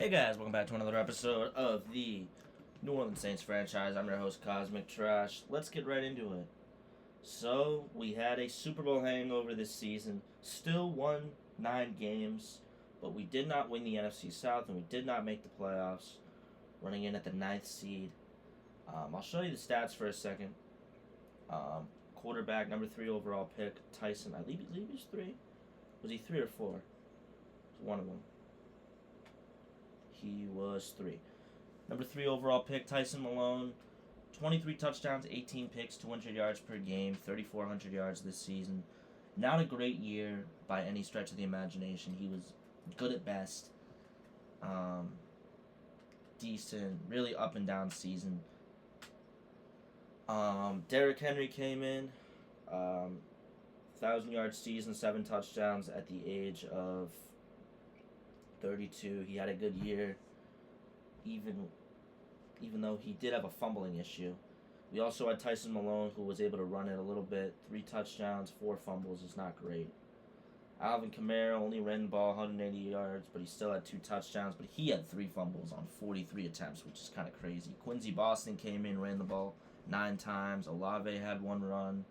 Hey guys, welcome back to another episode of the New Orleans Saints franchise. I'm your host, Cosmic Trash. Let's get right into it. So, we had a Super Bowl hangover this season. Still won 9 games, but we did not win the NFC South and we did not make the playoffs, running in at the 9th seed. I'll show you the stats for a second. Quarterback, number 3 overall pick, Tyson. I believe he was 3. Was he 3 or 4? It was one of them. He was 3. Number 3 overall pick, Tyson Malone. 23 touchdowns, 18 picks, 200 yards per game, 3,400 yards this season. Not a great year by any stretch of the imagination. He was good at best. Decent, really up and down season. Derrick Henry came in. 1,000-yard season, 7 touchdowns at the age of 32. He had a good year, even though he did have a fumbling issue. We also had Tyson Malone, who was able to run it a little bit. 3 touchdowns, 4 fumbles is not great. Alvin Kamara only ran the ball 180 yards, but he still had 2 touchdowns. But he had 3 fumbles on 43 attempts, which is kind of crazy. Quincy Boston came in, ran the ball 9 times. Olave had 1 run.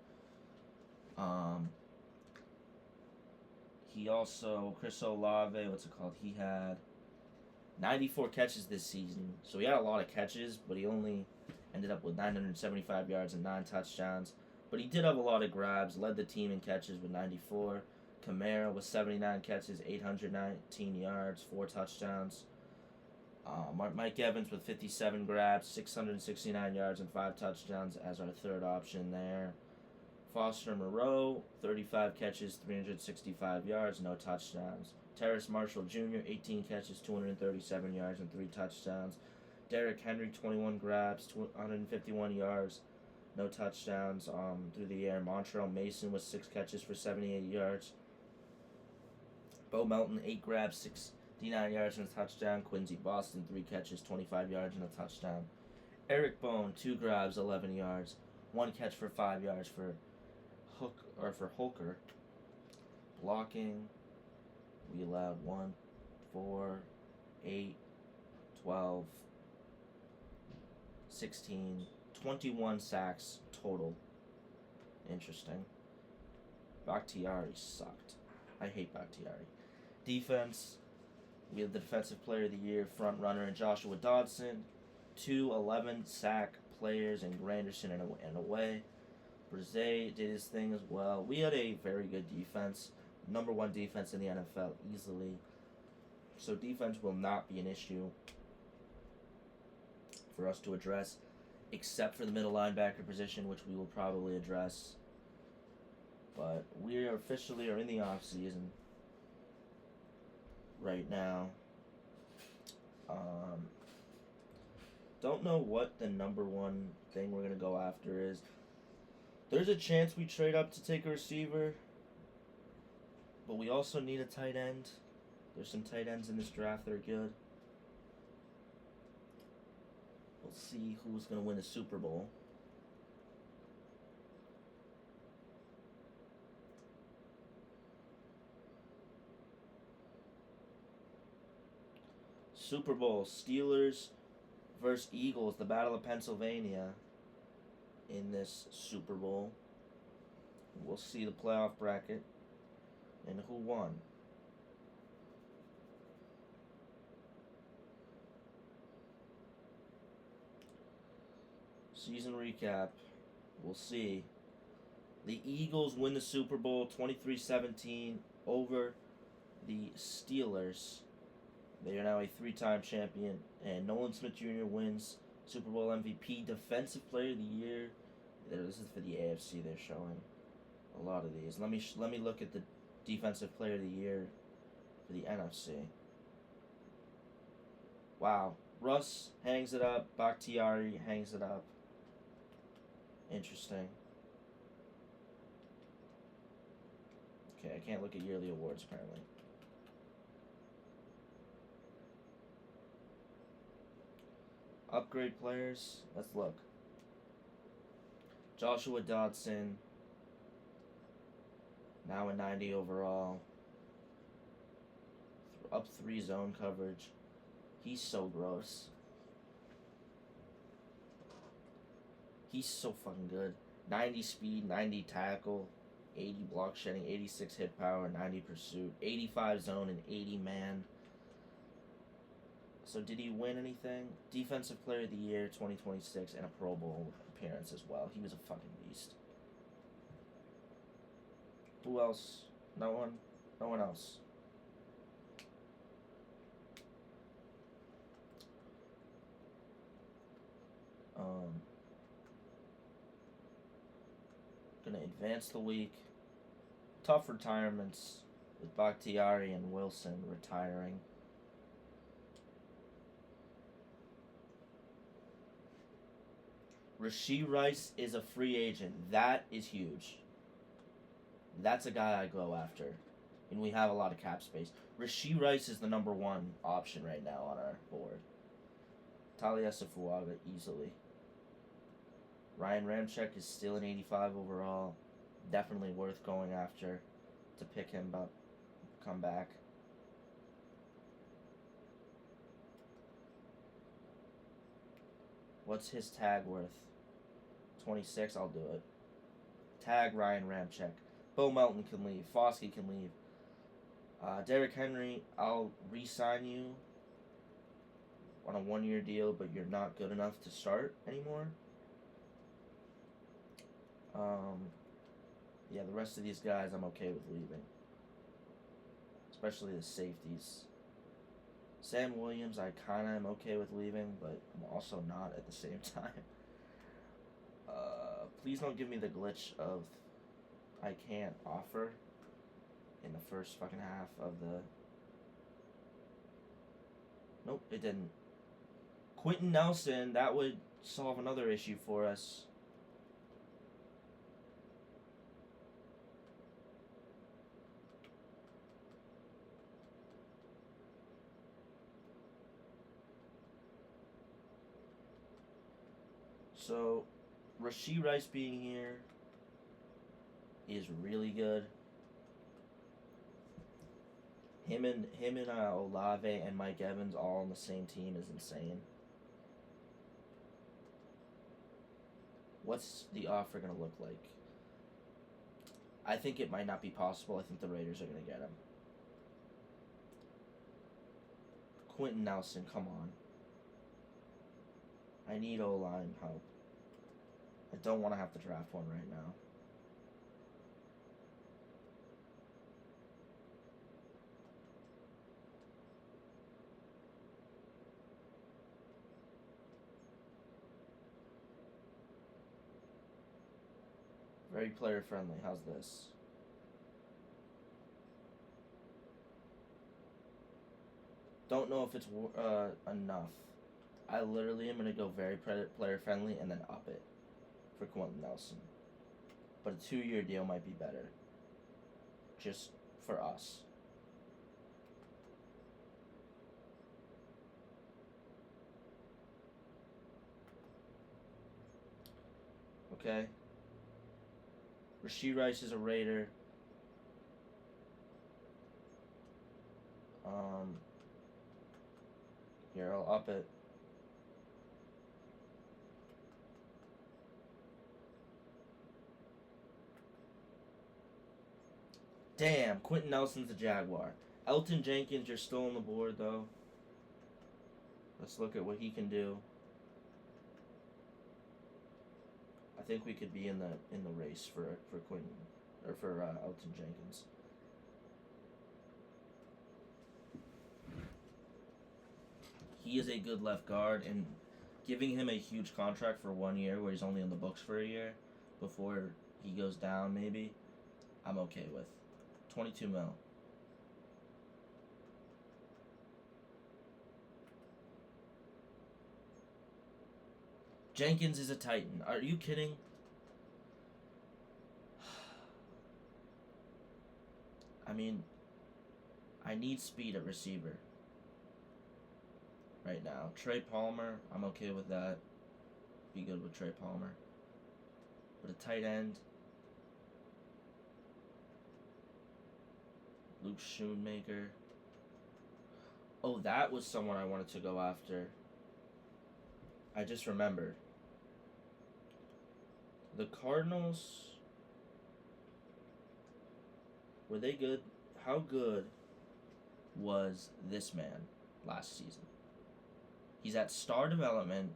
He also, Chris Olave, he had 94 catches this season. So he had a lot of catches, but he only ended up with 975 yards and 9 touchdowns. But he did have a lot of grabs, led the team in catches with 94. Kamara with 79 catches, 819 yards, 4 touchdowns. Mike Evans with 57 grabs, 669 yards and 5 touchdowns as our third option there. Foster Moreau, 35 catches, 365 yards, no touchdowns. Terrace Marshall Jr., 18 catches, 237 yards, and 3 touchdowns. Derrick Henry, 21 grabs, 151 yards, no touchdowns through the air. Montrell Mason with 6 catches for 78 yards. Bo Melton, 8 grabs, 69 yards, and a touchdown. Quincy Boston, 3 catches, 25 yards, and a touchdown. Eric Bone, 2 grabs, 11 yards, 1 catch for 5 yards for Holker. Blocking, we allowed 1, 4, 8, 12, 16, 21 sacks total. Interesting. Bakhtiari sucked. I hate Bakhtiari. Defense, we have the Defensive Player of the Year front runner in Joshua Dodson. 2 11-sack players in Granderson and away. Brzee did his thing as well. We had a very good defense. Number 1 defense in the NFL easily. So defense will not be an issue for us to address, except for the middle linebacker position, which we will probably address. But we officially are in the off season right now. Don't know what the number 1 thing we're going to go after is. There's a chance we trade up to take a receiver, but we also need a tight end. There's some tight ends in this draft that are good. We'll see who's going to win the Super Bowl. Super Bowl, Steelers versus Eagles, the Battle of Pennsylvania in this Super Bowl. We'll see the playoff bracket and who won. Season recap. We'll see. The Eagles win the Super Bowl 23-17 over the Steelers. They are now a 3-time champion, and Nolan Smith Jr. wins Super Bowl MVP, Defensive Player of the Year. This is for the AFC. They're showing a lot of these. Let me look at the Defensive Player of the Year for the NFC. Wow, Russ hangs it up. Bakhtiari hangs it up. Interesting. Okay, I can't look at yearly awards apparently. Upgrade players. Let's look. Joshua Dodson, now a 90 overall. Up 3 zone coverage. He's so gross. He's so fucking good. 90 speed, 90 tackle, 80 block shedding, 86 hit power, 90 pursuit, 85 zone, and 80 man. So did he win anything? Defensive Player of the Year 2026 and a Pro Bowl appearance as well. He was a fucking beast. Who else? No one? No one else. Gonna advance the week. Tough retirements with Bakhtiari and Wilson retiring. Rashee Rice is a free agent. That is huge. That's a guy I go after. And we have a lot of cap space. Rashee Rice is the number one option right now on our board. Talia Safuaga easily. Ryan Ramczyk is still an 85 overall. Definitely worth going after to pick him up, come back. What's his tag worth? 26, I'll do it. Tag Ryan Ramczyk. Bo Melton can leave. Foskey can leave. Derrick Henry, I'll re-sign you on a 1-year deal, but you're not good enough to start anymore. Yeah, the rest of these guys I'm okay with leaving. Especially the safeties. Sam Williams, I kind of am okay with leaving, but I'm also not at the same time. Please don't give me the glitch of I can't offer in the first fucking half of the... Nope, it didn't. Quentin Nelson, that would solve another issue for us. So, Rashee Rice being here is really good. Him and Olave and Mike Evans all on the same team is insane. What's the offer going to look like? I think it might not be possible. I think the Raiders are going to get him. Quentin Nelson, come on. I need O-line help. I don't want to have to draft one right now. Very player friendly. How's this? Don't know if it's enough. I literally am going to go very player friendly and then up it for Quentin Nelson. But a 2-year deal might be better. Just for us. Okay. Rashee Rice is a Raider. Here, I'll up it. Damn, Quentin Nelson's a Jaguar. Elton Jenkins, you're still on the board though. Let's look at what he can do. I think we could be in the race for Quentin or for Elton Jenkins. He is a good left guard, and giving him a huge contract for 1 year where he's only on the books for a year before he goes down maybe, I'm okay with. 22 mil. Jenkins is a Titan. Are you kidding? I mean, I need speed at receiver right now. Trey Palmer, I'm okay with that. Be good with Trey Palmer. But a tight end, Luke Schoonmaker. Oh, that was someone I wanted to go after. I just remembered. The Cardinals, were they good? How good was this man last season? He's at star development.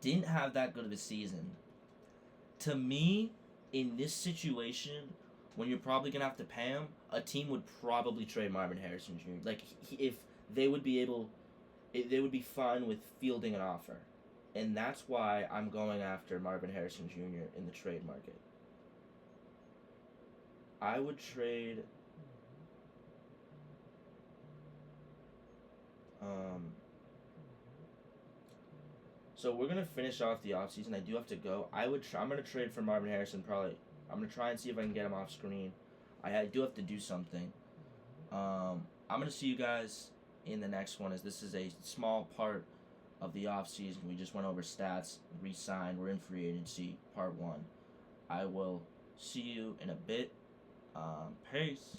Didn't have that good of a season. To me, in this situation, when you're probably gonna have to pay him, a team would probably trade Marvin Harrison Jr. Like if they would be able, they would be fine with fielding an offer, and that's why I'm going after Marvin Harrison Jr. in the trade market. I would trade. Um, so we're gonna finish off the offseason. I do have to go. I'm gonna trade for Marvin Harrison. Probably. I'm gonna try and see if I can get him off screen. I do have to do something. I'm gonna see you guys in the next one. As this is a small part of the offseason. We just went over stats, re-signed. We're in free agency, part one. I will see you in a bit. Peace.